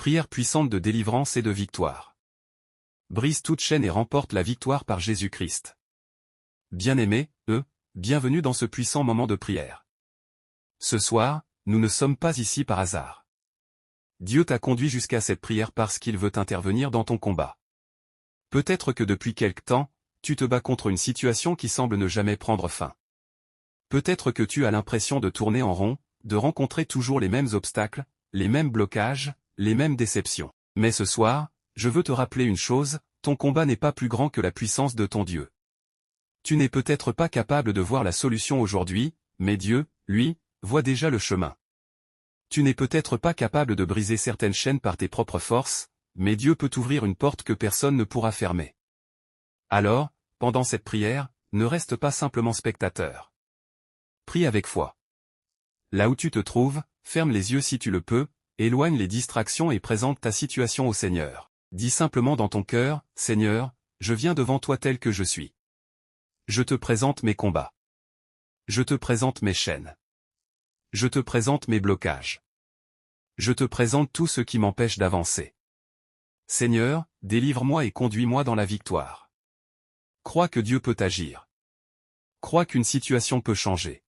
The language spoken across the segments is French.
Prière puissante de délivrance et de victoire. Brise toute chaîne et remporte la victoire par Jésus-Christ. Bien-aimés, bienvenue dans ce puissant moment de prière. Ce soir, nous ne sommes pas ici par hasard. Dieu t'a conduit jusqu'à cette prière parce qu'il veut intervenir dans ton combat. Peut-être que depuis quelque temps, tu te bats contre une situation qui semble ne jamais prendre fin. Peut-être que tu as l'impression de tourner en rond, de rencontrer toujours les mêmes obstacles, les mêmes blocages, les mêmes déceptions. Mais ce soir, je veux te rappeler une chose, ton combat n'est pas plus grand que la puissance de ton Dieu. Tu n'es peut-être pas capable de voir la solution aujourd'hui, mais Dieu, lui, voit déjà le chemin. Tu n'es peut-être pas capable de briser certaines chaînes par tes propres forces, mais Dieu peut t'ouvrir une porte que personne ne pourra fermer. Alors, pendant cette prière, ne reste pas simplement spectateur. Prie avec foi. Là où tu te trouves, ferme les yeux si tu le peux, éloigne les distractions et présente ta situation au Seigneur. Dis simplement dans ton cœur, « Seigneur, je viens devant toi tel que je suis. Je te présente mes combats. Je te présente mes chaînes. Je te présente mes blocages. Je te présente tout ce qui m'empêche d'avancer. Seigneur, délivre-moi et conduis-moi dans la victoire. Crois que Dieu peut agir. Crois qu'une situation peut changer.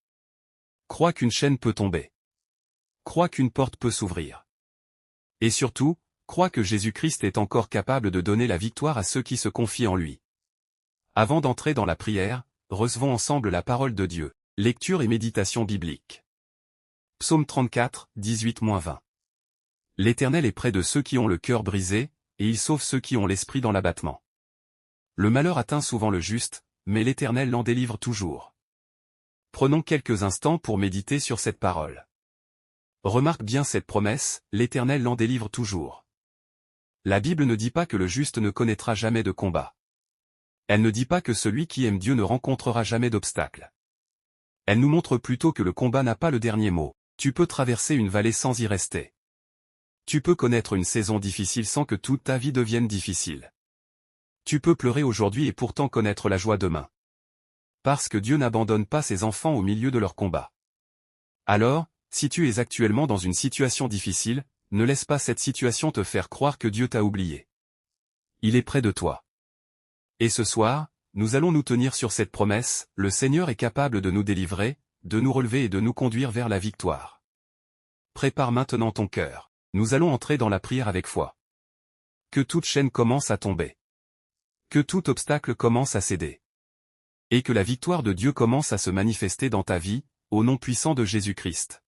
Crois qu'une chaîne peut tomber. Crois qu'une porte peut s'ouvrir. Et surtout, crois que Jésus-Christ est encore capable de donner la victoire à ceux qui se confient en lui. Avant d'entrer dans la prière, recevons ensemble la parole de Dieu. Lecture et méditation biblique. Psaume 34, 18-20. L'Éternel est près de ceux qui ont le cœur brisé, et il sauve ceux qui ont l'esprit dans l'abattement. Le malheur atteint souvent le juste, mais l'Éternel l'en délivre toujours. Prenons quelques instants pour méditer sur cette parole. Remarque bien cette promesse, l'Éternel l'en délivre toujours. La Bible ne dit pas que le juste ne connaîtra jamais de combat. Elle ne dit pas que celui qui aime Dieu ne rencontrera jamais d'obstacles. Elle nous montre plutôt que le combat n'a pas le dernier mot. Tu peux traverser une vallée sans y rester. Tu peux connaître une saison difficile sans que toute ta vie devienne difficile. Tu peux pleurer aujourd'hui et pourtant connaître la joie demain. Parce que Dieu n'abandonne pas ses enfants au milieu de leur combat. Alors, si tu es actuellement dans une situation difficile, ne laisse pas cette situation te faire croire que Dieu t'a oublié. Il est près de toi. Et ce soir, nous allons nous tenir sur cette promesse, le Seigneur est capable de nous délivrer, de nous relever et de nous conduire vers la victoire. Prépare maintenant ton cœur. Nous allons entrer dans la prière avec foi. Que toute chaîne commence à tomber. Que tout obstacle commence à céder. Et que la victoire de Dieu commence à se manifester dans ta vie, au nom puissant de Jésus-Christ.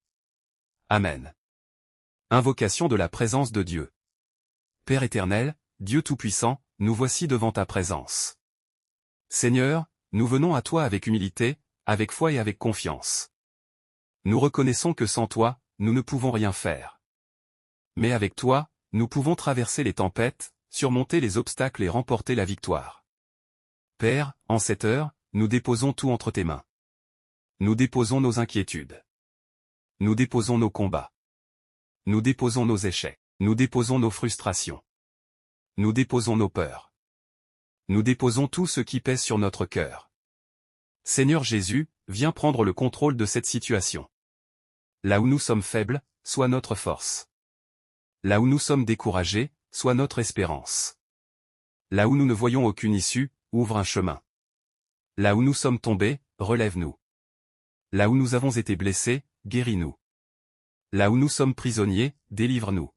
Amen. Invocation de la présence de Dieu. Père éternel, Dieu Tout-Puissant, nous voici devant ta présence. Seigneur, nous venons à toi avec humilité, avec foi et avec confiance. Nous reconnaissons que sans toi, nous ne pouvons rien faire. Mais avec toi, nous pouvons traverser les tempêtes, surmonter les obstacles et remporter la victoire. Père, en cette heure, nous déposons tout entre tes mains. Nous déposons nos inquiétudes. Nous déposons nos combats. Nous déposons nos échecs. Nous déposons nos frustrations. Nous déposons nos peurs. Nous déposons tout ce qui pèse sur notre cœur. Seigneur Jésus, viens prendre le contrôle de cette situation. Là où nous sommes faibles, sois notre force. Là où nous sommes découragés, sois notre espérance. Là où nous ne voyons aucune issue, ouvre un chemin. Là où nous sommes tombés, relève-nous. Là où nous avons été blessés, guéris-nous. Là où nous sommes prisonniers, délivre-nous.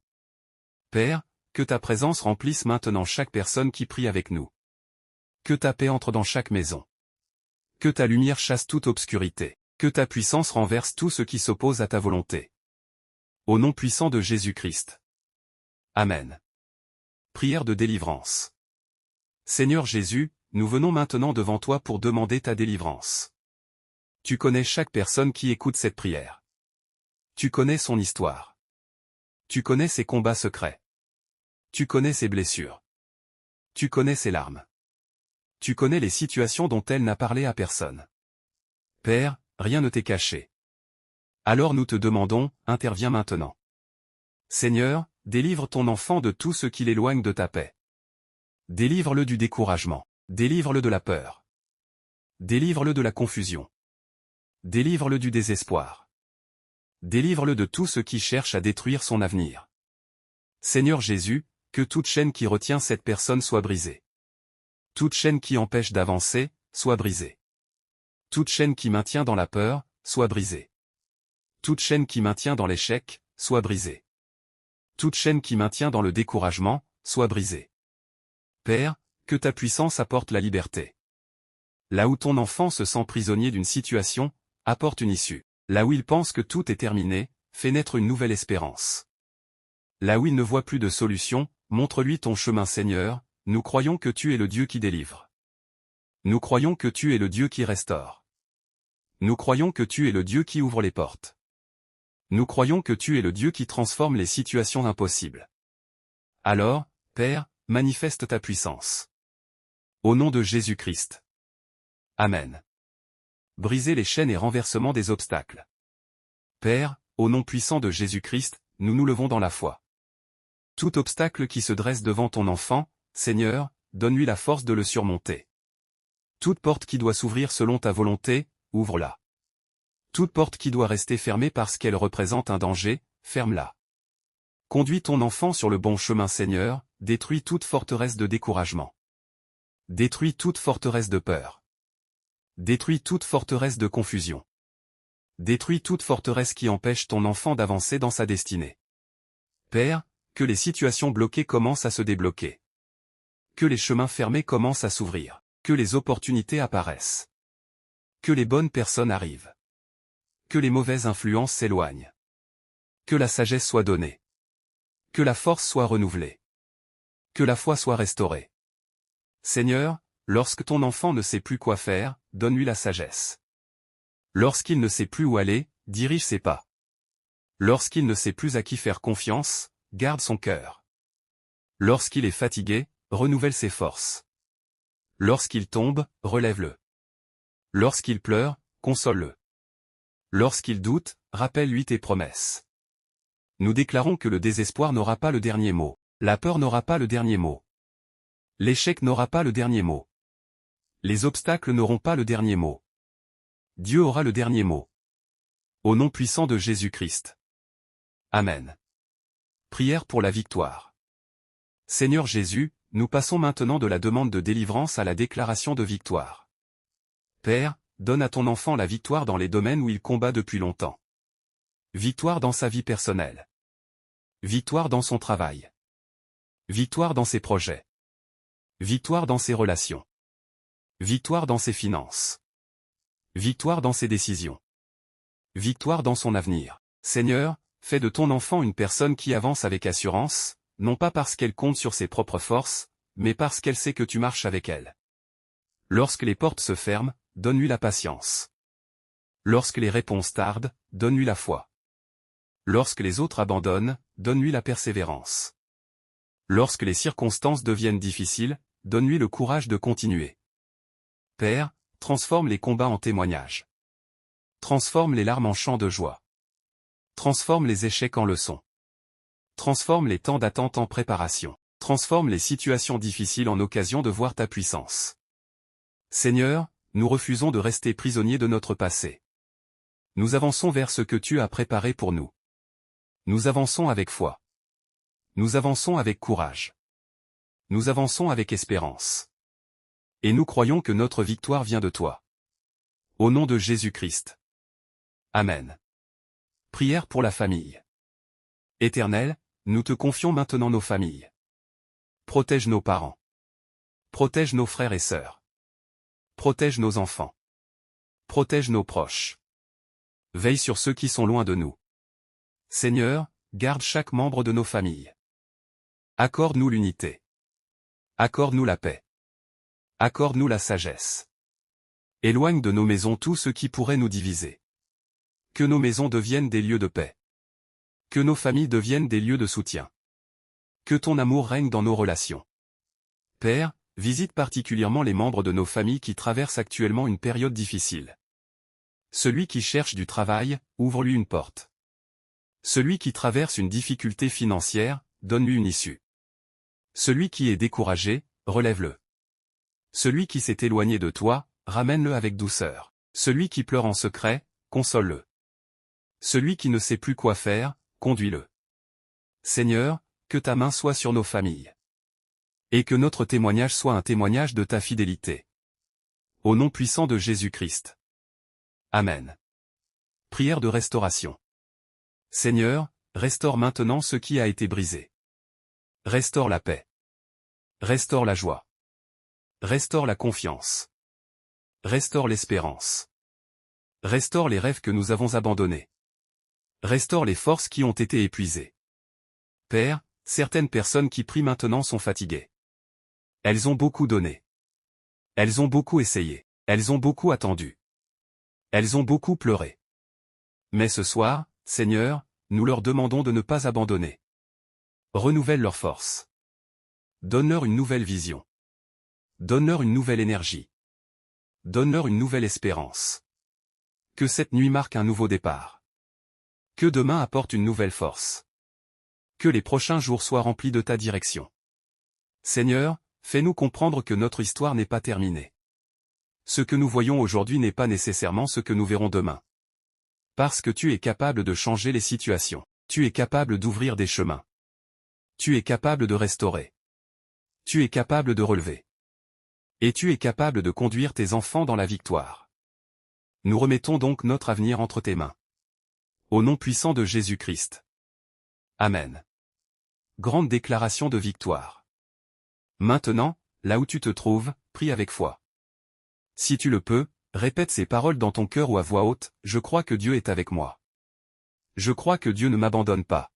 Père, que ta présence remplisse maintenant chaque personne qui prie avec nous. Que ta paix entre dans chaque maison. Que ta lumière chasse toute obscurité. Que ta puissance renverse tout ce qui s'oppose à ta volonté. Au nom puissant de Jésus-Christ. Amen. Prière de délivrance. Seigneur Jésus, nous venons maintenant devant toi pour demander ta délivrance. Tu connais chaque personne qui écoute cette prière. Tu connais son histoire. Tu connais ses combats secrets. Tu connais ses blessures. Tu connais ses larmes. Tu connais les situations dont elle n'a parlé à personne. Père, rien ne t'est caché. Alors nous te demandons, interviens maintenant. Seigneur, délivre ton enfant de tout ce qui l'éloigne de ta paix. Délivre-le du découragement. Délivre-le de la peur. Délivre-le de la confusion. Délivre-le du désespoir. Délivre-le de tout ce qui cherche à détruire son avenir. Seigneur Jésus, que toute chaîne qui retient cette personne soit brisée. Toute chaîne qui empêche d'avancer, soit brisée. Toute chaîne qui maintient dans la peur, soit brisée. Toute chaîne qui maintient dans l'échec, soit brisée. Toute chaîne qui maintient dans le découragement, soit brisée. Père, que ta puissance apporte la liberté. Là où ton enfant se sent prisonnier d'une situation, apporte une issue. Là où il pense que tout est terminé, fais naître une nouvelle espérance. Là où il ne voit plus de solution, montre-lui ton chemin Seigneur, nous croyons que tu es le Dieu qui délivre. Nous croyons que tu es le Dieu qui restaure. Nous croyons que tu es le Dieu qui ouvre les portes. Nous croyons que tu es le Dieu qui transforme les situations impossibles. Alors, Père, manifeste ta puissance. Au nom de Jésus-Christ. Amen. Brisez les chaînes et renversement des obstacles. Père, au nom puissant de Jésus-Christ, nous nous levons dans la foi. Tout obstacle qui se dresse devant ton enfant, Seigneur, donne-lui la force de le surmonter. Toute porte qui doit s'ouvrir selon ta volonté, ouvre-la. Toute porte qui doit rester fermée parce qu'elle représente un danger, ferme-la. Conduis ton enfant sur le bon chemin Seigneur, détruis toute forteresse de découragement. Détruis toute forteresse de peur. Détruis toute forteresse de confusion. Détruis toute forteresse qui empêche ton enfant d'avancer dans sa destinée. Père, que les situations bloquées commencent à se débloquer. Que les chemins fermés commencent à s'ouvrir. Que les opportunités apparaissent. Que les bonnes personnes arrivent. Que les mauvaises influences s'éloignent. Que la sagesse soit donnée. Que la force soit renouvelée. Que la foi soit restaurée. Seigneur, lorsque ton enfant ne sait plus quoi faire, donne-lui la sagesse. Lorsqu'il ne sait plus où aller, dirige ses pas. Lorsqu'il ne sait plus à qui faire confiance, garde son cœur. Lorsqu'il est fatigué, renouvelle ses forces. Lorsqu'il tombe, relève-le. Lorsqu'il pleure, console-le. Lorsqu'il doute, rappelle-lui tes promesses. Nous déclarons que le désespoir n'aura pas le dernier mot. La peur n'aura pas le dernier mot. L'échec n'aura pas le dernier mot. Les obstacles n'auront pas le dernier mot. Dieu aura le dernier mot. Au nom puissant de Jésus-Christ. Amen. Prière pour la victoire. Seigneur Jésus, nous passons maintenant de la demande de délivrance à la déclaration de victoire. Père, donne à ton enfant la victoire dans les domaines où il combat depuis longtemps. Victoire dans sa vie personnelle. Victoire dans son travail. Victoire dans ses projets. Victoire dans ses relations. Victoire dans ses finances. Victoire dans ses décisions. Victoire dans son avenir. Seigneur, fais de ton enfant une personne qui avance avec assurance, non pas parce qu'elle compte sur ses propres forces, mais parce qu'elle sait que tu marches avec elle. Lorsque les portes se ferment, donne-lui la patience. Lorsque les réponses tardent, donne-lui la foi. Lorsque les autres abandonnent, donne-lui la persévérance. Lorsque les circonstances deviennent difficiles, donne-lui le courage de continuer. Père, transforme les combats en témoignages. Transforme les larmes en chants de joie. Transforme les échecs en leçons. Transforme les temps d'attente en préparation. Transforme les situations difficiles en occasion de voir ta puissance. Seigneur, nous refusons de rester prisonniers de notre passé. Nous avançons vers ce que tu as préparé pour nous. Nous avançons avec foi. Nous avançons avec courage. Nous avançons avec espérance. Et nous croyons que notre victoire vient de toi. Au nom de Jésus-Christ. Amen. Prière pour la famille. Éternel, nous te confions maintenant nos familles. Protège nos parents. Protège nos frères et sœurs. Protège nos enfants. Protège nos proches. Veille sur ceux qui sont loin de nous. Seigneur, garde chaque membre de nos familles. Accorde-nous l'unité. Accorde-nous la paix. Accorde-nous la sagesse. Éloigne de nos maisons tout ce qui pourrait nous diviser. Que nos maisons deviennent des lieux de paix. Que nos familles deviennent des lieux de soutien. Que ton amour règne dans nos relations. Père, visite particulièrement les membres de nos familles qui traversent actuellement une période difficile. Celui qui cherche du travail, ouvre-lui une porte. Celui qui traverse une difficulté financière, donne-lui une issue. Celui qui est découragé, relève-le. Celui qui s'est éloigné de toi, ramène-le avec douceur. Celui qui pleure en secret, console-le. Celui qui ne sait plus quoi faire, conduis-le. Seigneur, que ta main soit sur nos familles. Et que notre témoignage soit un témoignage de ta fidélité. Au nom puissant de Jésus-Christ. Amen. Prière de restauration. Seigneur, restaure maintenant ce qui a été brisé. Restaure la paix. Restaure la joie. Restaure la confiance. Restaure l'espérance. Restaure les rêves que nous avons abandonnés. Restaure les forces qui ont été épuisées. Père, certaines personnes qui prient maintenant sont fatiguées. Elles ont beaucoup donné. Elles ont beaucoup essayé. Elles ont beaucoup attendu. Elles ont beaucoup pleuré. Mais ce soir, Seigneur, nous leur demandons de ne pas abandonner. Renouvelle leurs forces. Donne-leur une nouvelle vision. Donne-leur une nouvelle énergie. Donne-leur une nouvelle espérance. Que cette nuit marque un nouveau départ. Que demain apporte une nouvelle force. Que les prochains jours soient remplis de ta direction. Seigneur, fais-nous comprendre que notre histoire n'est pas terminée. Ce que nous voyons aujourd'hui n'est pas nécessairement ce que nous verrons demain. Parce que tu es capable de changer les situations. Tu es capable d'ouvrir des chemins. Tu es capable de restaurer. Tu es capable de relever. Et tu es capable de conduire tes enfants dans la victoire. Nous remettons donc notre avenir entre tes mains. Au nom puissant de Jésus-Christ. Amen. Grande déclaration de victoire. Maintenant, là où tu te trouves, prie avec foi. Si tu le peux, répète ces paroles dans ton cœur ou à voix haute, je crois que Dieu est avec moi. Je crois que Dieu ne m'abandonne pas.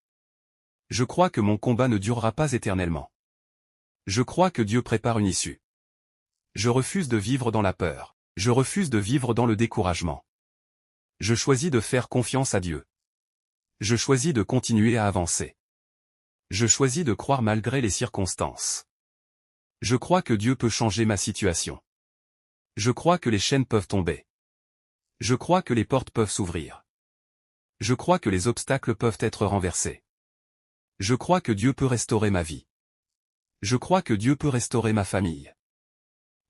Je crois que mon combat ne durera pas éternellement. Je crois que Dieu prépare une issue. Je refuse de vivre dans la peur. Je refuse de vivre dans le découragement. Je choisis de faire confiance à Dieu. Je choisis de continuer à avancer. Je choisis de croire malgré les circonstances. Je crois que Dieu peut changer ma situation. Je crois que les chaînes peuvent tomber. Je crois que les portes peuvent s'ouvrir. Je crois que les obstacles peuvent être renversés. Je crois que Dieu peut restaurer ma vie. Je crois que Dieu peut restaurer ma famille.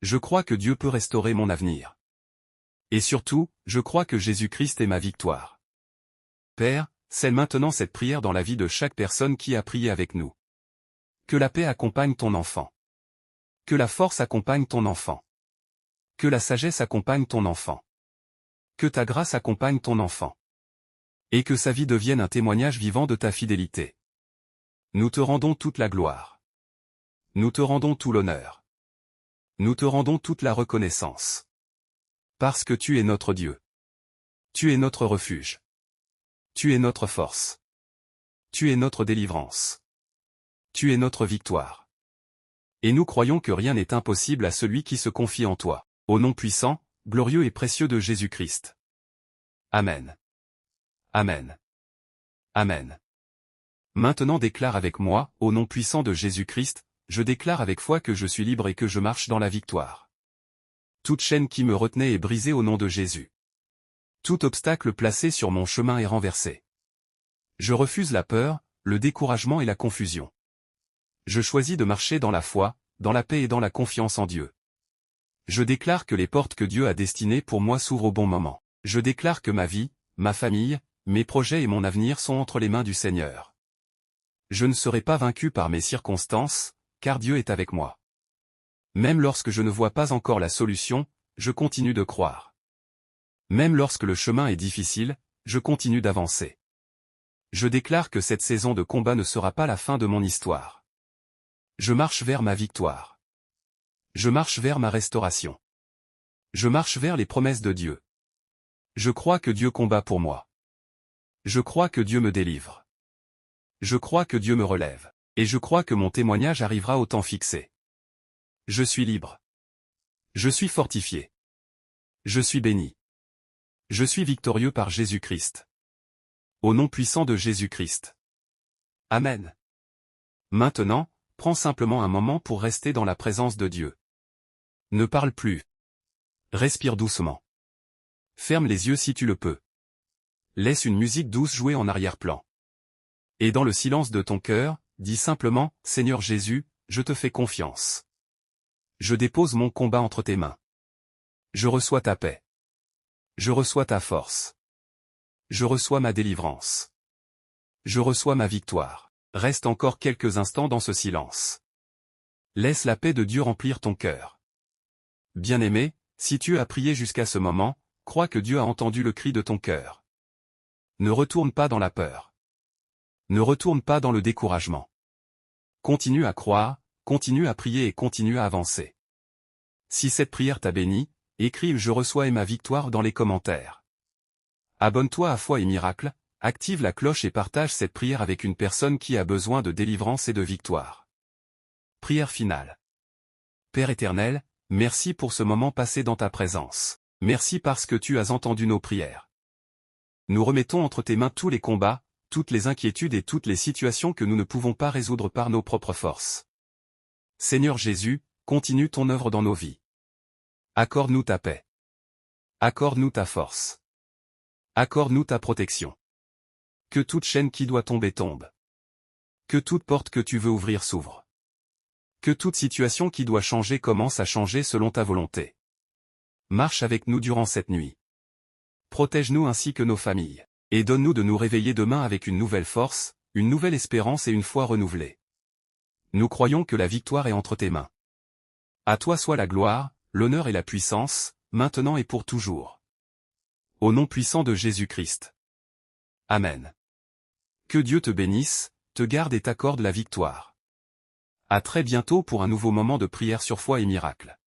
Je crois que Dieu peut restaurer mon avenir. Et surtout, je crois que Jésus-Christ est ma victoire. Père, scelle maintenant cette prière dans la vie de chaque personne qui a prié avec nous. Que la paix accompagne ton enfant. Que la force accompagne ton enfant. Que la sagesse accompagne ton enfant. Que ta grâce accompagne ton enfant. Et que sa vie devienne un témoignage vivant de ta fidélité. Nous te rendons toute la gloire. Nous te rendons tout l'honneur. Nous te rendons toute la reconnaissance. Parce que tu es notre Dieu. Tu es notre refuge. Tu es notre force. Tu es notre délivrance. Tu es notre victoire. Et nous croyons que rien n'est impossible à celui qui se confie en toi. Au nom puissant, glorieux et précieux de Jésus-Christ. Amen. Amen. Amen. Maintenant déclare avec moi, au nom puissant de Jésus-Christ, je déclare avec foi que je suis libre et que je marche dans la victoire. Toute chaîne qui me retenait est brisée au nom de Jésus. Tout obstacle placé sur mon chemin est renversé. Je refuse la peur, le découragement et la confusion. Je choisis de marcher dans la foi, dans la paix et dans la confiance en Dieu. Je déclare que les portes que Dieu a destinées pour moi s'ouvrent au bon moment. Je déclare que ma vie, ma famille, mes projets et mon avenir sont entre les mains du Seigneur. Je ne serai pas vaincu par mes circonstances, car Dieu est avec moi. Même lorsque je ne vois pas encore la solution, je continue de croire. Même lorsque le chemin est difficile, je continue d'avancer. Je déclare que cette saison de combat ne sera pas la fin de mon histoire. Je marche vers ma victoire. Je marche vers ma restauration. Je marche vers les promesses de Dieu. Je crois que Dieu combat pour moi. Je crois que Dieu me délivre. Je crois que Dieu me relève. Et je crois que mon témoignage arrivera au temps fixé. Je suis libre. Je suis fortifié. Je suis béni. Je suis victorieux par Jésus-Christ. Au nom puissant de Jésus-Christ. Amen. Maintenant, prends simplement un moment pour rester dans la présence de Dieu. Ne parle plus. Respire doucement. Ferme les yeux si tu le peux. Laisse une musique douce jouer en arrière-plan. Et dans le silence de ton cœur, dis simplement, Seigneur Jésus, je te fais confiance. Je dépose mon combat entre tes mains. Je reçois ta paix. Je reçois ta force. Je reçois ma délivrance. Je reçois ma victoire. Reste encore quelques instants dans ce silence. Laisse la paix de Dieu remplir ton cœur. Bien-aimé, si tu as prié jusqu'à ce moment, crois que Dieu a entendu le cri de ton cœur. Ne retourne pas dans la peur. Ne retourne pas dans le découragement. Continue à croire, continue à prier et continue à avancer. Si cette prière t'a béni, écris « Je reçois et ma victoire » dans les commentaires. Abonne-toi à Foi et Miracle, active la cloche et partage cette prière avec une personne qui a besoin de délivrance et de victoire. Prière finale. Père éternel, merci pour ce moment passé dans ta présence. Merci parce que tu as entendu nos prières. Nous remettons entre tes mains tous les combats, toutes les inquiétudes et toutes les situations que nous ne pouvons pas résoudre par nos propres forces. Seigneur Jésus, continue ton œuvre dans nos vies. Accorde-nous ta paix. Accorde-nous ta force. Accorde-nous ta protection. Que toute chaîne qui doit tomber tombe. Que toute porte que tu veux ouvrir s'ouvre. Que toute situation qui doit changer commence à changer selon ta volonté. Marche avec nous durant cette nuit. Protège-nous ainsi que nos familles. Et donne-nous de nous réveiller demain avec une nouvelle force, une nouvelle espérance et une foi renouvelée. Nous croyons que la victoire est entre tes mains. À toi soit la gloire, l'honneur et la puissance, maintenant et pour toujours. Au nom puissant de Jésus-Christ. Amen. Que Dieu te bénisse, te garde et t'accorde la victoire. À très bientôt pour un nouveau moment de prière sur Foi et Miracle.